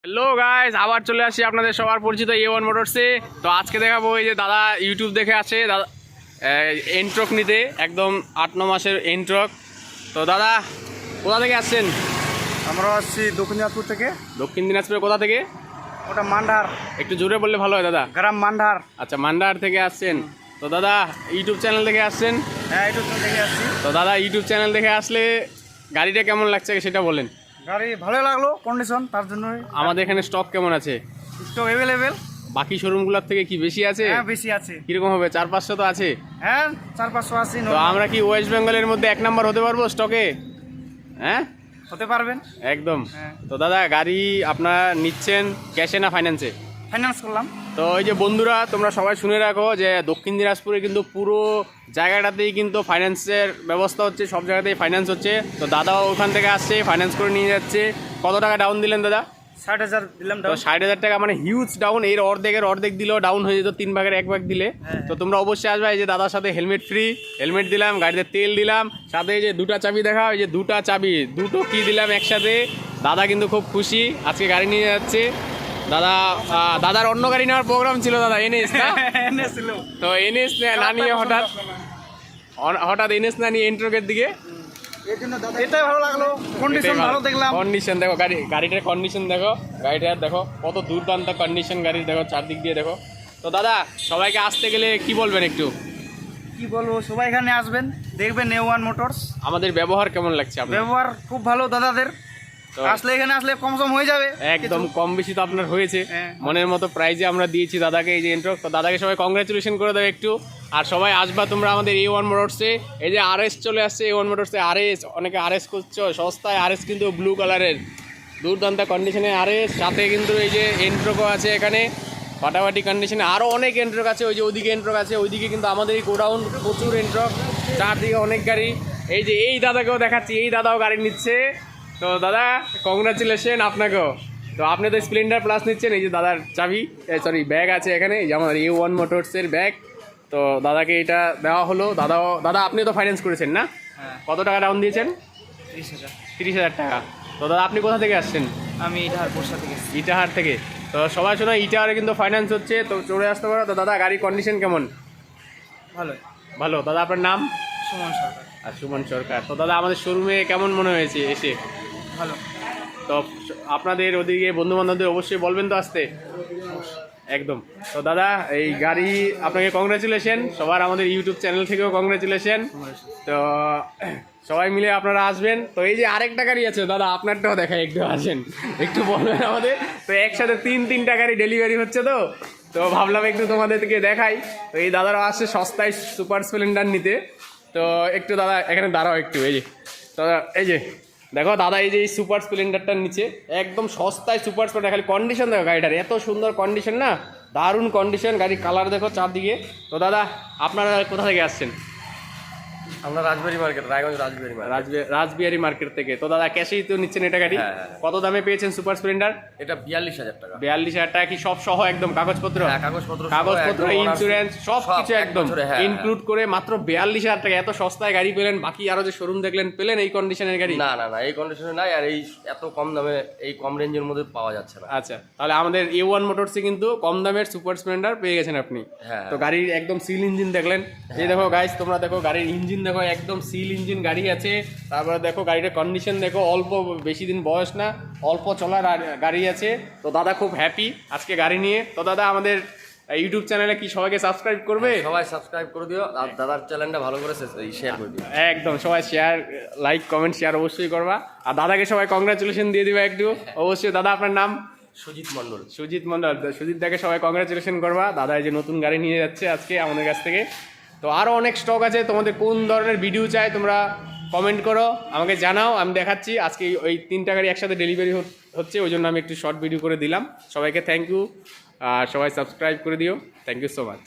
Hello guys, আবার চলে আসি আপনাদের সবার পরিচিত A1 মোটরসে। তো আজকে দেখাবো এই যে দাদা ইউটিউব দেখে আসে দাদা এন্ট্রক নিতে, একদম 8-9 মাসের এন্ট্রক। তো দাদা কোথা থেকে আসছেন? আমরা আসছি দক্ষিণ দিনাজপুর থেকে। দক্ষিণ দিনাজপুরে কোথা থেকে? ওটা মান্ডার, একটু জোরে বললে ভালো হয় দাদা। গ্রাম মান্ডার। আচ্ছা, মান্ডার থেকে আসছেন। তো দাদা ইউটিউব চ্যানেল থেকে আসছেন? হ্যাঁ, ইউটিউব থেকে আসছি। তো দাদা ইউটিউব চ্যানেল দেখে আসলে গাড়িটা কেমন লাগছে সেটা বলেন। গাড়ি ভালো লাগলো, কন্ডিশন তার জন্যই। আমাদের এখানে স্টক কেমন আছে? Stock available. বাকি শোরুমগুলোর থেকে কি বেশি আছে? হ্যাঁ, বেশি আছে। কিরকম হবে? 400-500 তো আছে। হ্যাঁ, 400-500 আছে। তো আমরা কি ওয়েস্ট বেঙ্গলের মধ্যে 1 নম্বর হতে পারবো স্টকে? হ্যাঁ, হতে পারবেন একদম। হ্যাঁ। তো দাদা গাড়ি আপনারা নিচ্ছেন ক্যাশে না ফাইন্যান্সে? ফাইন্যান্স করলাম। তো এই যে বন্ধুরা, তোমরা সবাই শুনে রাখো যে দক্ষিণ দিনাজপুরে কিন্তু পুরো জায়গাটাতেই কিন্তু ফাইন্যান্সের ব্যবস্থা হচ্ছে, সব জায়গাতেই ফাইন্যান্স হচ্ছে। তো দাদাও ওখান থেকে আসছে, ফাইন্যান্স করে নিয়ে যাচ্ছে। কত টাকা ডাউন দিলেন দাদা? 60,000 দিলাম। তো 60,000 টাকা মানে হিউজ ডাউন। এর অর্ধেক দিলেও ডাউন হয়ে যেত 3 ভাগের 1 ভাগ দিলে। তো তোমরা অবশ্যই আসবে। এই যে দাদার সাথে হেলমেট ফ্রি, হেলমেট দিলাম, গাড়িতে তেল দিলাম, সাথে এই যে 2টা চাবি দেখা, এই যে 2টা চাবি, দুটো কি দিলাম একসাথে। দাদা কিন্তু খুব খুশি, আজকে গাড়ি নিয়ে যাচ্ছে। দাদার অন্য গাড়ি নেওয়ার প্রোগ্রাম ছিল দাদা, এনএস না? এনেছিল। তো এনএস না নিয়ে হঠাৎ এনএস না নিয়ে এন্ট্রকের দিকে। এটাই ভালো লাগলো, কন্ডিশন ভালো দেখলাম। কন্ডিশন দেখো, গাড়িটার কন্ডিশন দেখো, গাড়িটার দেখো কত দুর্দান্ত কন্ডিশন গাড়ির, দেখো চারদিক দিয়ে দেখো। তো দাদা সবাইকে আসতে গেলে কি বলবেন একটু? কি বলবো, সবাই এখানে আসবেন, দেখবেন A1 মোটরস। আমাদের ব্যবহার কেমন লাগছে আপনার? ব্যবহার খুব ভালো দাদাদের। তো আসলে এখানে আসলে কম সম হয়ে যাবে। একদম কম বেশি তো আপনার হয়েছে। হ্যাঁ। মনের মতো প্রাইজে আমরা দিয়েছি দাদাকে এই যে এন্ট্রক। তো দাদাকে সবাই কংগ্রাচুলেশন করে দেবে একটু। আর সবাই আসবা তোমরা আমাদের A1 মোটরসে। এই যে RS চলে আসছে A1 মোটরসে। RS অনেকে RS করছো সস্তায়, RS কিন্তু ব্লু কালারের দুর্দান্ত কন্ডিশনে RS, সাথে কিন্তু এই যে এন্ট্রকও আছে এখানে ফাটাফাটি কন্ডিশনে। আরও অনেক এন্ট্রক আছে, ওই যে ওইদিকে এন্ট্রক আছে, ওইদিকে কিন্তু আমাদের এই গোডাউন প্রচুর এন্ট্রক, চারদিকে অনেক গাড়ি। এই যে এই দাদাকেও দেখাচ্ছি, এই দাদাও গাড়ি নিচ্ছে। তো দাদা কংগ্রাচুলেশন আপনাকেও। তো আপনি তো স্প্লেন্ডার প্লাস নিচ্ছেন। এই যে দাদার চাবি, সরি ব্যাগ আছে এখানে, এই যে আমাদের A1 মোটরসের ব্যাগ। তো দাদাকে এটা দেওয়া হলো। দাদা আপনি তো ফাইন্যান্স করেছেন না? হ্যাঁ। কত টাকা ডাউন দিয়েছেন? 30,000। 30,000 টাকা। তো দাদা আপনি কোথা থেকে আসছেন? আমি ইটাহার বর্ষা থেকে। ইটাহার থেকে। তো সবাই শোনো, ইটাহারে কিন্তু ফাইন্যান্স হচ্ছে, তো চলে আসতে পারো। তো দাদা গাড়ির কন্ডিশন কেমন? ভালো। ভালো। দাদা আপনার নাম? সুমন সরকার। আর সুমন সরকার। তো দাদা আমাদের শোরুমে কেমন মনে হয়েছে এসে? ভালো। তো আপনাদের ওদিকে বন্ধু বান্ধবদের অবশ্যই বলবেন তো আসতে, একদম। তো দাদা এই গাড়ি আপনাকে কংগ্রাচুলেশন, সবার আমাদের ইউটিউব চ্যানেল থেকেও কংগ্রাচুলেশন। তো সবাই মিলে আপনারা আসবেন। তো এই যে আরেকটা গাড়ি আছে দাদা, আপনারটাও দেখায়, একটু আসেন, একটু বলবেন আমাদের। তো একসাথে তিনটা গাড়ি ডেলিভারি হচ্ছে, তো ভাবলাম একটু তোমাদেরকে দেখাই। তো এই দাদারা আসছে সস্তায় সুপার স্প্লেন্ডার নিতে। তো একটু দাদা এখানে দাঁড়াও একটু। এই যে তো এই যে দেখো দাদা, এই যে এই সুপার স্প্লেন্ডারটার নিচে একদম সস্তায় সুপার স্প্লেন্ডার। খালি কন্ডিশন দেখো গাড়িটার, এত সুন্দর কন্ডিশন না, দারুণ কন্ডিশন, গাড়ির কালার দেখো চারদিকে। তো দাদা আপনারা কোথা থেকে আসছেন? আমরা রাজবাড়ি মার্কেট, রায়গঞ্জ রাজবাড়ি মার্কেট। রাজবিহারী মার্কেট থেকে। তো দাদা ক্যাশেই তো নিচ্ছেন এটা গাড়ি? হ্যাঁ। কত দামে পেয়েছেন সুপার স্প্লেন্ডার? এটা 42,000 টাকা। 42,000 টাকা কি সব সহ একদম কাগজপত্র? হ্যাঁ, কাগজপত্র ইন্স্যুরেন্স সব কিছু একদম হ্যাঁ, ইনক্লুড করে মাত্র 42,000 টাকা। এত সস্তায় গাড়ি পেলেন? বাকি আরো যে শোরুম দেখলেন, পেলেন এই কন্ডিশনের গাড়ি? না, এই কন্ডিশনে নাই। আর এই এত কম দামে, এই কম রেঞ্জের মধ্যে পাওয়া যাচ্ছে না। আচ্ছা, তাহলে আমাদের A1 মোটরসে কিন্তু কম দামের সুপার স্প্লেন্ডার পেয়ে গেছেন আপনি। হ্যাঁ। তো গাড়ির একদম সিল ইঞ্জিন দেখলেন, এই দেখো গাইস, তোমরা দেখো গাড়ির ইঞ্জিন দেখো, একদম সিল ইঞ্জিন গাড়ি আছে। তারপরে দেখো গাড়িটার কন্ডিশন দেখো, অল্প বেশি দিন বয়স না, অল্প চলার গাড়ি আছে। তো দাদা খুব হ্যাপি আজকে গাড়ি নিয়ে। তো দাদা আমাদের ইউটিউব চ্যানেলে কি সবাইকে সাবস্ক্রাইব করবে? সবাই সাবস্ক্রাইব করে দিও, আর দাদার চ্যানেলটা ভালো করে শেয়ার করে দিও। একদম সবাই শেয়ার, লাইক, কমেন্ট, শেয়ার অবশ্যই করবা। আর দাদাকে সবাই কংগ্রাচুলেশন দিয়ে দিবে একটু অবশ্যই। দাদা আপনার নাম? সুজিত মণ্ডল। সুজিত মণ্ডল। সুজিত দাকে সবাই কংগ্রাচুলেশন করবা। দাদা এই যে নতুন গাড়ি নিয়ে যাচ্ছে আজকে আমাদের কাছ থেকে। তো আরও অনেক স্টক আছে, তোমাদের কোন ধরনের ভিডিও চাই তোমরা কমেন্ট করো, আমাকে জানাও, আমি দেখাচ্ছি। আজকে ওই 3টা গাড়ি একসাথে ডেলিভারি হচ্ছে, ওই জন্য আমি একটু শর্ট ভিডিও করে দিলাম। সবাইকে থ্যাংক ইউ, আর সবাই সাবস্ক্রাইব করে দিও। Thank you so much.